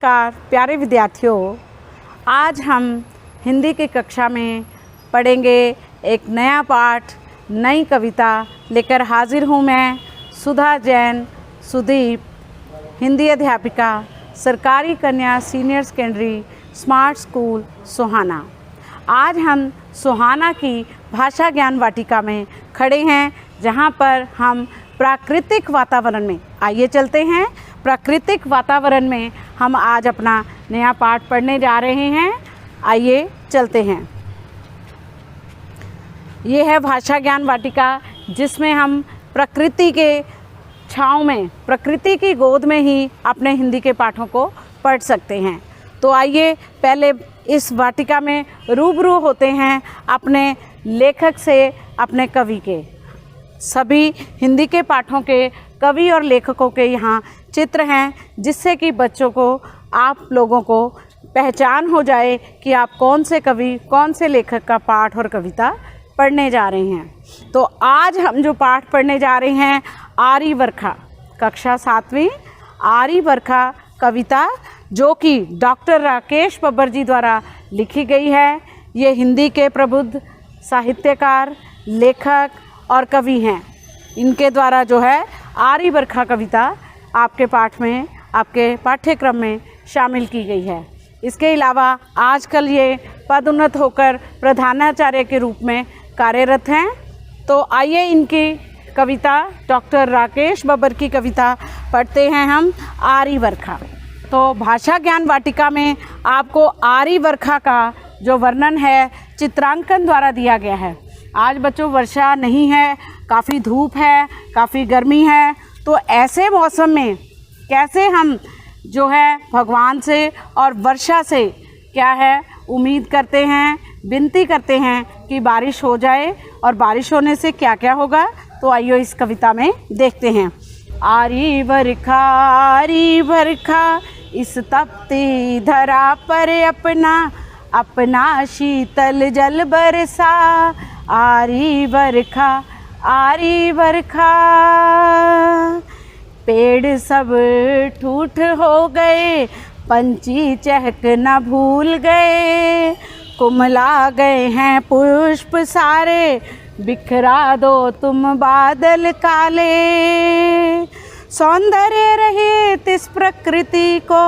नमस्कार प्यारे विद्यार्थियों, आज हम हिंदी की कक्षा में पढ़ेंगे एक नया पाठ, नई कविता लेकर हाजिर हूँ मैं सुधा जैन सुदीप, हिंदी अध्यापिका, सरकारी कन्या सीनियर सेकेंडरी स्मार्ट स्कूल सोहाना। आज हम सोहाना की भाषा ज्ञान वाटिका में खड़े हैं, जहाँ पर हम प्राकृतिक वातावरण में, आइए चलते हैं, प्राकृतिक वातावरण में हम आज अपना नया पाठ पढ़ने जा रहे हैं। आइए चलते हैं। ये है भाषा ज्ञान वाटिका, जिसमें हम प्रकृति के छाँव में, प्रकृति की गोद में ही अपने हिंदी के पाठों को पढ़ सकते हैं। तो आइए पहले इस वाटिका में रूबरू होते हैं अपने लेखक से, अपने कवि के। सभी हिंदी के पाठों के कवि और लेखकों के यहाँ चित्र हैं, जिससे कि बच्चों को, आप लोगों को पहचान हो जाए कि आप कौन से कवि, कौन से लेखक का पाठ और कविता पढ़ने जा रहे हैं। तो आज हम जो पाठ पढ़ने जा रहे हैं, आरी बरखा, कक्षा 7वीं आरी बरखा कविता, जो कि डॉक्टर राकेश बब्बर जी द्वारा लिखी गई है। ये हिंदी के प्रबुद्ध साहित्यकार, लेखक और कवि हैं। इनके द्वारा जो है आरी बरखा कविता आपके पाठ में, आपके पाठ्यक्रम में शामिल की गई है। इसके अलावा आजकल ये पदोन्नत होकर प्रधानाचार्य के रूप में कार्यरत हैं। तो आइए इनकी कविता, डॉक्टर राकेश बब्बर की कविता पढ़ते हैं हम, आरी बरखा। तो भाषा ज्ञान वाटिका में आपको आरी बरखा का जो वर्णन है चित्रांकन द्वारा दिया गया है। आज बच्चों वर्षा नहीं है, काफ़ी धूप है, काफ़ी गर्मी है, तो ऐसे मौसम में कैसे हम जो है भगवान से और वर्षा से क्या है उम्मीद करते हैं, विनती करते हैं कि बारिश हो जाए, और बारिश होने से क्या क्या होगा, तो आइए इस कविता में देखते हैं। आरी बरखा इस तपती धरा पर अपना शीतल जल बरसा। आरी बरखा पेड़ सब ठूठ हो गए, पंछी चहक न भूल गए, कुमला गए हैं पुष्प सारे, बिखरा दो तुम बादल काले। सौंदर्य रहे तिस प्रकृति को,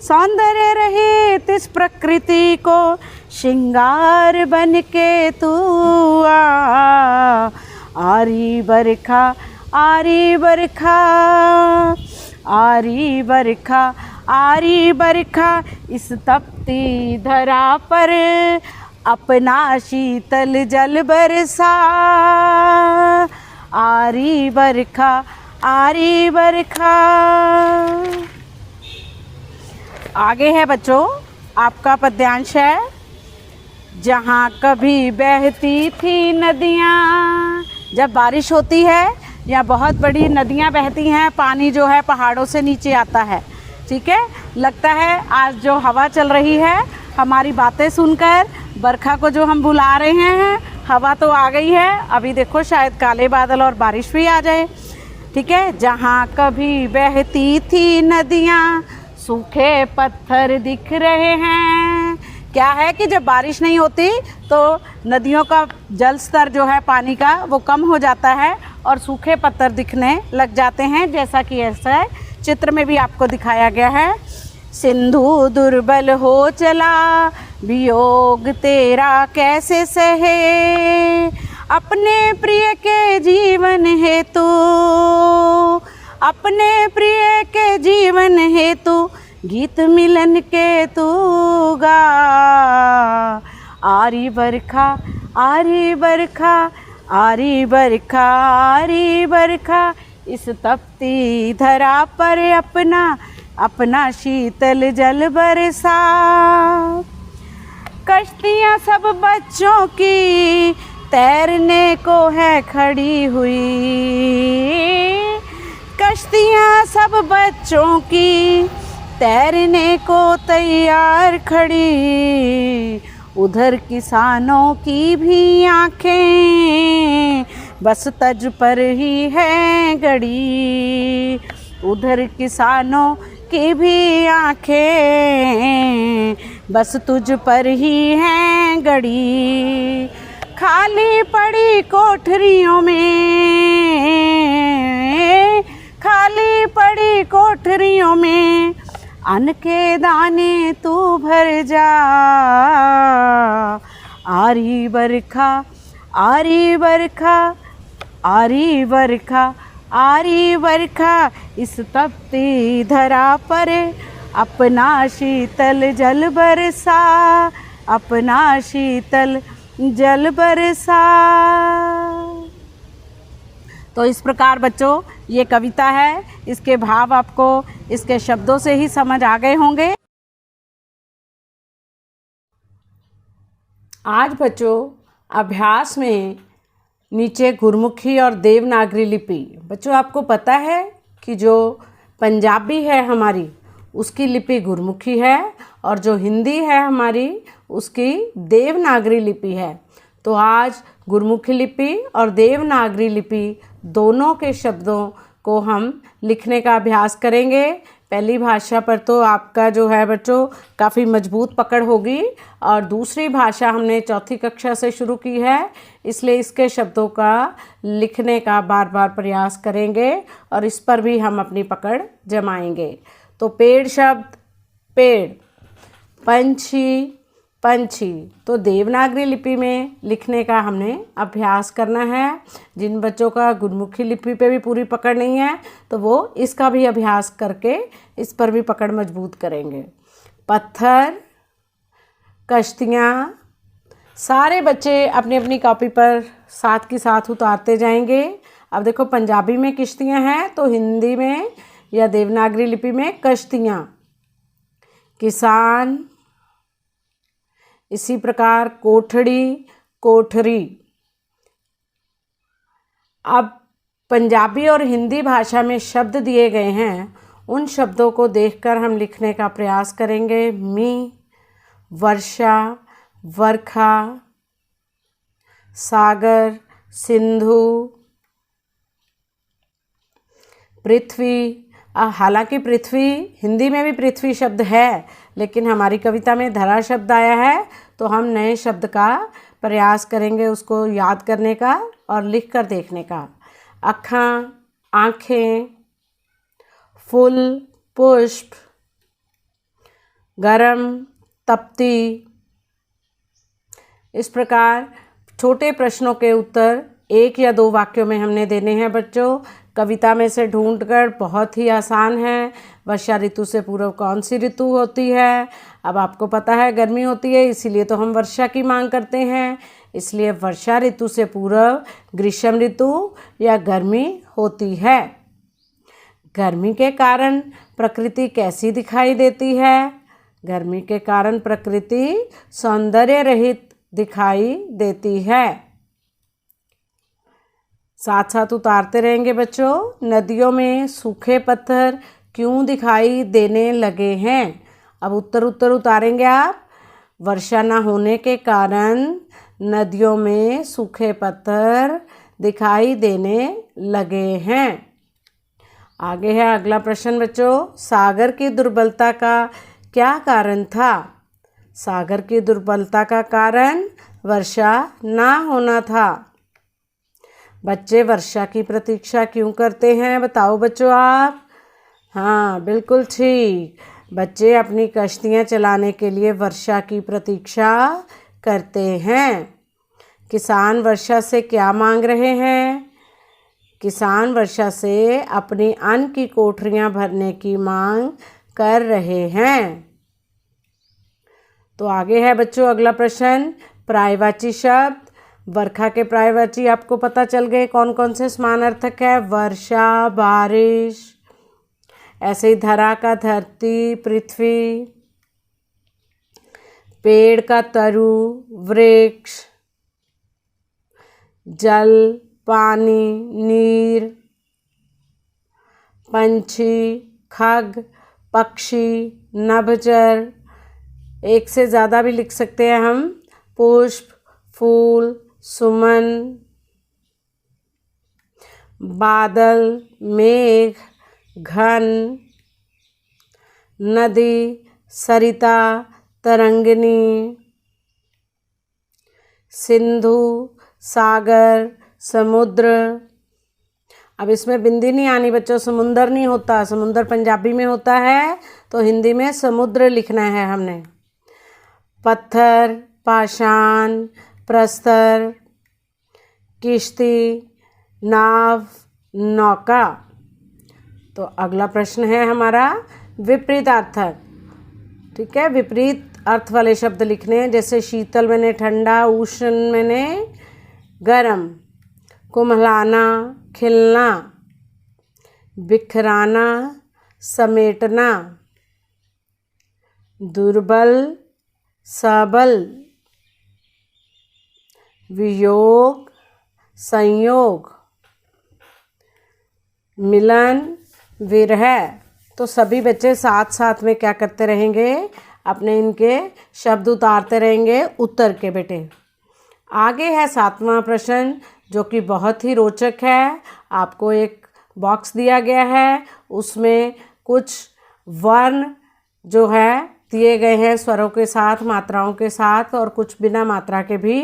सौंदर्य रहे तिस प्रकृति को, श्रृंगार बन के तू आ। आरी बरखा आरी बरखा आरी बरखा आरी बरखा इस तपती धरा पर अपना शीतल जल बरसा। आरी बरखा आरी बरखा। आगे है बच्चों आपका पद्यांश है, जहाँ कभी बहती थी नदियाँ। जब बारिश होती है या बहुत बड़ी नदियाँ बहती हैं, पानी जो है पहाड़ों से नीचे आता है, ठीक है, लगता है आज जो हवा चल रही है, हमारी बातें सुनकर बरखा को जो हम बुला रहे हैं, हवा तो आ गई है, अभी देखो शायद काले बादल और बारिश भी आ जाए, ठीक है। जहाँ कभी बहती थी नदियाँ, सूखे पत्थर दिख रहे हैं। क्या है कि जब बारिश नहीं होती तो नदियों का जल स्तर जो है पानी का, वो कम हो जाता है और सूखे पत्थर दिखने लग जाते हैं, जैसा कि ऐसा चित्र में भी आपको दिखाया गया है। सिंधु दुर्बल हो चला, वियोग तेरा कैसे सहे, अपने प्रिय के जीवन हेतु, अपने प्रिय के जीवन हेतु, गीत मिलन के तू गा। आरी बरखा आरी बरखा आरी बरखा आरी बरखा इस तपती धरा पर अपना शीतल जल बरसा। कश्तियाँ सब बच्चों की तैरने को है खड़ी हुई, कश्तियाँ सब बच्चों की तैरने को तैयार खड़ी, उधर किसानों की भी आँखें बस तज पर ही है गड़ी, उधर किसानों की भी आंखें बस तुझ पर ही हैं गड़ी। खाली पड़ी कोठरियों में, खाली पड़ी कोठरियों में अन्न के दाने तू भर जा। आरी बरखा, आरी बरखा, आरी बरखा, आरी बरखा इस तपती धरा पर अपना शीतल जल बरसा, अपना शीतल जल बरसा। तो इस प्रकार बच्चों ये कविता है, इसके भाव आपको इसके शब्दों से ही समझ आ गए होंगे। आज बच्चों अभ्यास में नीचे गुरमुखी और देवनागरी लिपि। बच्चों आपको पता है कि जो पंजाबी है हमारी उसकी लिपि गुरमुखी है और जो हिंदी है हमारी उसकी देवनागरी लिपि है। तो आज गुरमुखी लिपि और देवनागरी लिपि दोनों के शब्दों को हम लिखने का अभ्यास करेंगे। पहली भाषा पर तो आपका जो है बच्चों काफ़ी मजबूत पकड़ होगी और दूसरी भाषा हमने चौथी कक्षा से शुरू की है, इसलिए इसके शब्दों का लिखने का बार बार प्रयास करेंगे और इस पर भी हम अपनी पकड़ जमाएंगे। तो पेड़ शब्द पेड़, पंछी पंछी, तो देवनागरी लिपि में लिखने का हमने अभ्यास करना है। जिन बच्चों का गुरमुखी लिपि पे भी पूरी पकड़ नहीं है तो वो इसका भी अभ्यास करके इस पर भी पकड़ मजबूत करेंगे। पत्थर, कश्तियाँ, सारे बच्चे अपनी अपनी कॉपी पर साथ की साथ उतारते जाएंगे। अब देखो पंजाबी में किश्तियाँ हैं तो हिंदी में या देवनागरी लिपि में कश्तियाँ। किसान, इसी प्रकार कोठड़ी, कोठरी। अब पंजाबी और हिंदी भाषा में शब्द दिए गए हैं, उन शब्दों को देखकर हम लिखने का प्रयास करेंगे। मी, वर्षा, वर्खा, सागर, सिंधु, पृथ्वी। हालांकि पृथ्वी हिंदी में भी पृथ्वी शब्द है, लेकिन हमारी कविता में धरा शब्द आया है तो हम नए शब्द का प्रयास करेंगे उसको याद करने का और लिख कर देखने का। अखां, आँखें, फूल, पुष्प, गरम, तपती। इस प्रकार छोटे प्रश्नों के उत्तर एक या दो वाक्यों में हमने देने हैं बच्चों। कविता में से ढूंढकर, बहुत ही आसान है। वर्षा ऋतु से पूर्व कौन सी ऋतु होती है? अब आपको पता है गर्मी होती है, इसीलिए तो हम वर्षा की मांग करते हैं। इसलिए वर्षा ऋतु से पूर्व ग्रीष्म ऋतु या गर्मी होती है। गर्मी के कारण प्रकृति कैसी दिखाई देती है? गर्मी के कारण प्रकृति सौंदर्य रहित दिखाई देती है। साथ साथ उतारते रहेंगे बच्चों। नदियों में सूखे पत्थर क्यों दिखाई देने लगे हैं? अब उत्तर उतारेंगे आप। वर्षा न होने के कारण नदियों में सूखे पत्थर दिखाई देने लगे हैं। आगे है अगला प्रश्न बच्चों। सागर की दुर्बलता का क्या कारण था? सागर की दुर्बलता का कारण वर्षा ना होना था। बच्चे वर्षा की प्रतीक्षा क्यों करते हैं? बताओ बच्चों आप। हाँ बिल्कुल ठीक, बच्चे अपनी कश्तियाँ चलाने के लिए वर्षा की प्रतीक्षा करते हैं। किसान वर्षा से क्या मांग रहे हैं? किसान वर्षा से अपनी अन्न की कोठरियाँ भरने की मांग कर रहे हैं। तो आगे है बच्चों अगला प्रश्न। पर्यायवाची शब्द। वर्षा के पर्यायवाची आपको पता चल गए कौन कौन से समानार्थक है? वर्षा, बारिश। ऐसे ही धरा का धरती, पृथ्वी। पेड़ का तरु, वृक्ष। जल, पानी, नीर। पंछी, खग, पक्षी, नभचर। एक से ज़्यादा भी लिख सकते हैं हम। पुष्प, फूल, सुमन। बादल, मेघ, घन। नदी, सरिता, तरंगिणी, सिंधु, सागर, समुद्र। अब इसमें बिंदी नहीं आनी बच्चों, समुंदर नहीं होता, समुंदर पंजाबी में होता है, तो हिंदी में समुद्र लिखना है हमने। पत्थर, पाषाण, प्रस्तर, किश्ती, नाव, नौका। तो अगला प्रश्न है हमारा विपरीतार्थक। ठीक है, विपरीत अर्थ वाले शब्द लिखने हैं, जैसे शीतल मैंने ठंडा, उष्ण मैंने गरम, कुम्हलाना खिलना, बिखराना समेटना, दुर्बल सबल, वियोग संयोग, मिलन विरह। तो सभी बच्चे साथ साथ में क्या करते रहेंगे, अपने इनके शब्द उतारते रहेंगे उत्तर के बेटे। आगे है 7वां प्रश्न, जो कि बहुत ही रोचक है। आपको एक बॉक्स दिया गया है, उसमें कुछ वर्ण जो है दिए गए हैं स्वरों के साथ, मात्राओं के साथ, और कुछ बिना मात्रा के भी।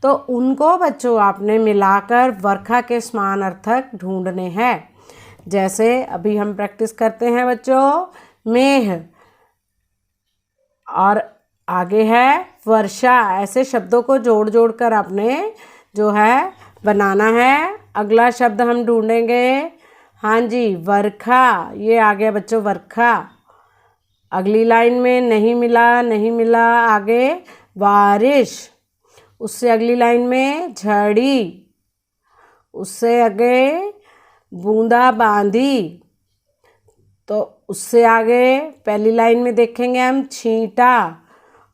तो उनको बच्चों आपने मिलाकर वर्षा के समानार्थक ढूंढने हैं। जैसे अभी हम प्रैक्टिस करते हैं बच्चों, मेघ, और आगे है वर्षा। ऐसे शब्दों को जोड़ जोड़ कर आपने जो है बनाना है। अगला शब्द हम ढूंढेंगे, हाँ जी, वर्षा। ये आ गया बच्चों वर्षा। अगली लाइन में नहीं मिला, नहीं मिला, आगे बारिश। उससे अगली लाइन में झड़ी, उससे आगे बूंदा बांदी। तो उससे आगे पहली लाइन में देखेंगे हम छींटा,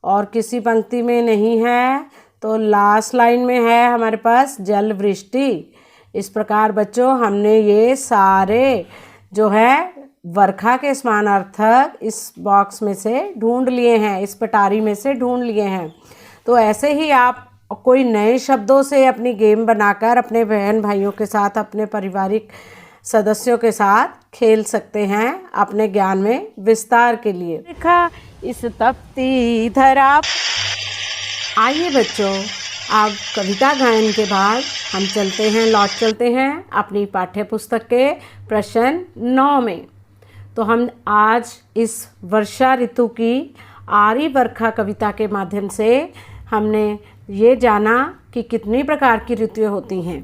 और किसी पंक्ति में नहीं है तो लास्ट लाइन में है हमारे पास जल वृष्टि। इस प्रकार बच्चों हमने ये सारे जो है वर्षा के समानार्थक इस बॉक्स में से ढूंढ लिए हैं, इस पटारी में से ढूंढ लिए हैं। तो ऐसे ही आप कोई नए शब्दों से अपनी गेम बनाकर अपने बहन भाइयों के साथ, अपने पारिवारिक सदस्यों के साथ खेल सकते हैं अपने ज्ञान में विस्तार के लिए। देखा इस तपती धरा। आइए बच्चों, अब कविता गायन के बाद हम चलते हैं, लौट चलते हैं अपनी पाठ्य पुस्तक के प्रश्न 9 में। तो हम आज इस वर्षा ऋतु की आरी वर्षा कविता के माध्यम से हमने ये जाना कि कितनी प्रकार की ऋतुएं होती हैं।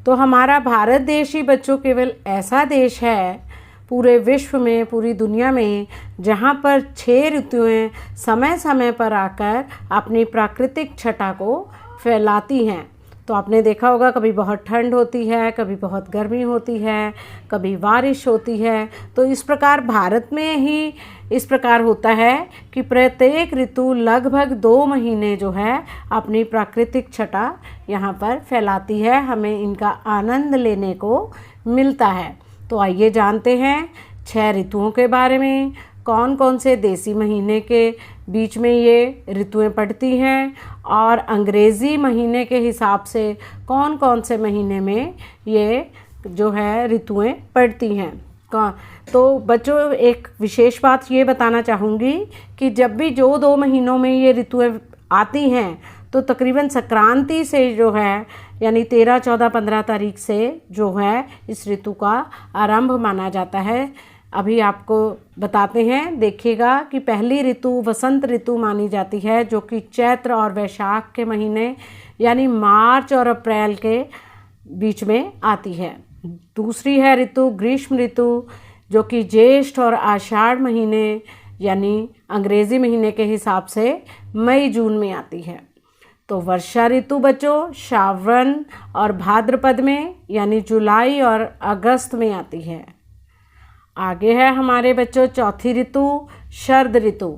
तो हमारा भारत देश ही बच्चों केवल ऐसा देश है पूरे विश्व में, पूरी दुनिया में, जहाँ पर 6 ऋतुएं समय समय पर आकर अपनी प्राकृतिक छटा को फैलाती हैं। तो आपने देखा होगा, कभी बहुत ठंड होती है, कभी बहुत गर्मी होती है, कभी बारिश होती है। तो इस प्रकार भारत में ही इस प्रकार होता है कि प्रत्येक ऋतु लगभग 2 महीने जो है अपनी प्राकृतिक छटा यहाँ पर फैलाती है, हमें इनका आनंद लेने को मिलता है। तो आइए जानते हैं 6 ऋतुओं के बारे में, कौन कौन से देसी महीने के बीच में ये ऋतुएं पड़ती हैं, और अंग्रेज़ी महीने के हिसाब से कौन कौन से महीने में ये जो है ऋतुएं पड़ती हैं। तो बच्चों एक विशेष बात ये बताना चाहूँगी कि जब भी जो 2 महीनों में ये ऋतुएं आती हैं तो तकरीबन संक्रांति से जो है, यानी 13, 14, 15 तारीख से जो है इस ऋतु का आरंभ माना जाता है। अभी आपको बताते हैं, देखिएगा कि पहली ऋतु वसंत ऋतु मानी जाती है, जो कि चैत्र और वैशाख के महीने यानी मार्च और अप्रैल के बीच में आती है। दूसरी है ऋतु ग्रीष्म ऋतु, जो कि ज्येष्ठ और आषाढ़ महीने यानी अंग्रेज़ी महीने के हिसाब से मई जून में आती है। तो वर्षा ऋतु बच्चों श्रावण और भाद्रपद में यानी जुलाई और अगस्त में आती है। आगे है हमारे बच्चों चौथी ऋतु शरद ऋतु।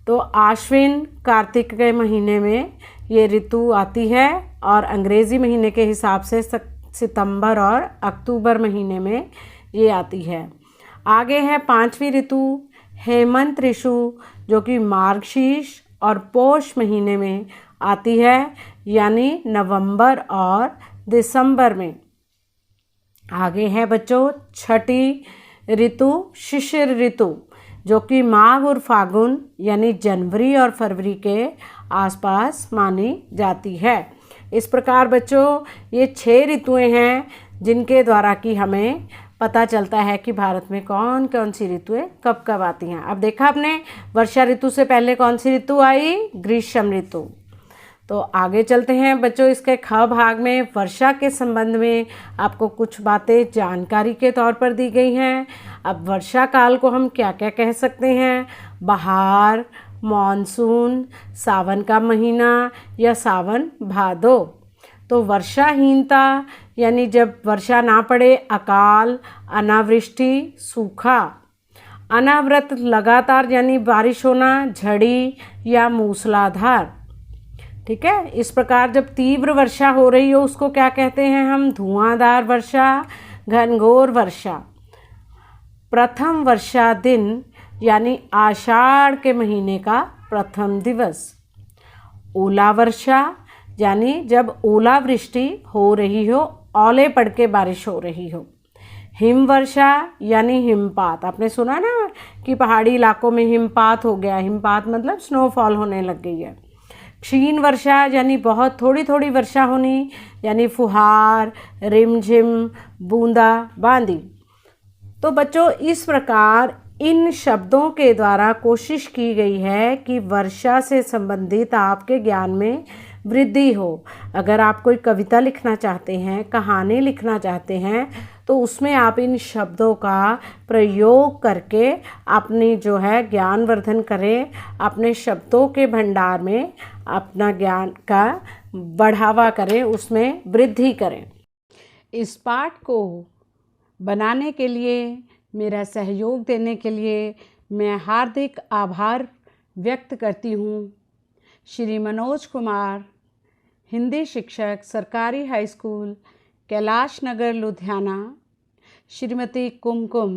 तो आश्विन कार्तिक के महीने में ये ऋतु आती है, और अंग्रेज़ी महीने के हिसाब से सितंबर और अक्टूबर महीने में ये आती है। आगे है 5वीं ऋतु हेमंत ऋतु, जो कि मार्गशीर्ष और पौष महीने में आती है, यानी नवंबर और दिसंबर में। आगे है बच्चों छठी ऋतु शिशिर ऋतु, जो कि माघ और फागुन यानी जनवरी और फरवरी के आसपास मानी जाती है। इस प्रकार बच्चों ये 6 ऋतुएं हैं जिनके द्वारा कि हमें पता चलता है कि भारत में कौन कौन सी ऋतुएं कब कब आती हैं। अब देखा आपने वर्षा ऋतु से पहले कौन सी ऋतु आई? ग्रीष्म ऋतु। तो आगे चलते हैं बच्चों, इसके ख भाग में वर्षा के संबंध में आपको कुछ बातें जानकारी के तौर पर दी गई हैं। अब वर्षा काल को हम क्या क्या कह सकते हैं? बहार, मॉनसून, सावन का महीना या सावन भादो। तो वर्षाहीनता यानी जब वर्षा ना पड़े, अकाल, अनावृष्टि, सूखा। अनावृत लगातार यानी बारिश होना, झड़ी या मूसलाधार। ठीक है, इस प्रकार जब तीव्र वर्षा हो रही हो उसको क्या कहते हैं हम? धुआंधार वर्षा, घनघोर वर्षा। प्रथम वर्षा दिन यानी आषाढ़ के महीने का प्रथम दिवस। ओला वर्षा यानी जब ओलावृष्टि हो रही हो, ओले पड़ के बारिश हो रही हो। हिम वर्षा यानी हिमपात। आपने सुना ना कि पहाड़ी इलाकों में हिमपात हो गया। हिमपात मतलब स्नोफॉल होने लग गई है। क्षीण वर्षा यानी बहुत थोड़ी थोड़ी वर्षा होनी, यानी फुहार, रिमझिम, बूंदा बांदी। तो बच्चों इस प्रकार इन शब्दों के द्वारा कोशिश की गई है कि वर्षा से संबंधित आपके ज्ञान में वृद्धि हो। अगर आप कोई कविता लिखना चाहते हैं, कहानी लिखना चाहते हैं, तो उसमें आप इन शब्दों का प्रयोग करके अपनी जो है ज्ञानवर्धन करें, अपने शब्दों के भंडार में अपना ज्ञान का बढ़ावा करें, उसमें वृद्धि करें। इस पाठ को बनाने के लिए, मेरा सहयोग देने के लिए मैं हार्दिक आभार व्यक्त करती हूँ। श्री मनोज कुमार, हिंदी शिक्षक, सरकारी हाई स्कूल कैलाश नगर लुधियाना। श्रीमती कुमकुम,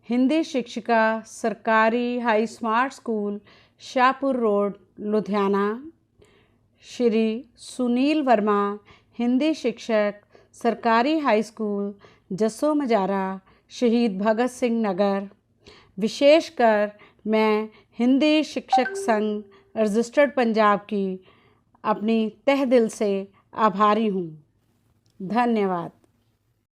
हिंदी शिक्षिका, सरकारी high smart school Shahpur road Ludhiana. Shri Sunil Verma, Hindi शिक्षक, सरकारी हाई स्कूल जसो मजारा, शहीद भगत सिंह नगर। विशेषकर मैं हिंदी शिक्षक संघ रजिस्टर्ड पंजाब की अपनी तहे दिल से आभारी हूँ। धन्यवाद।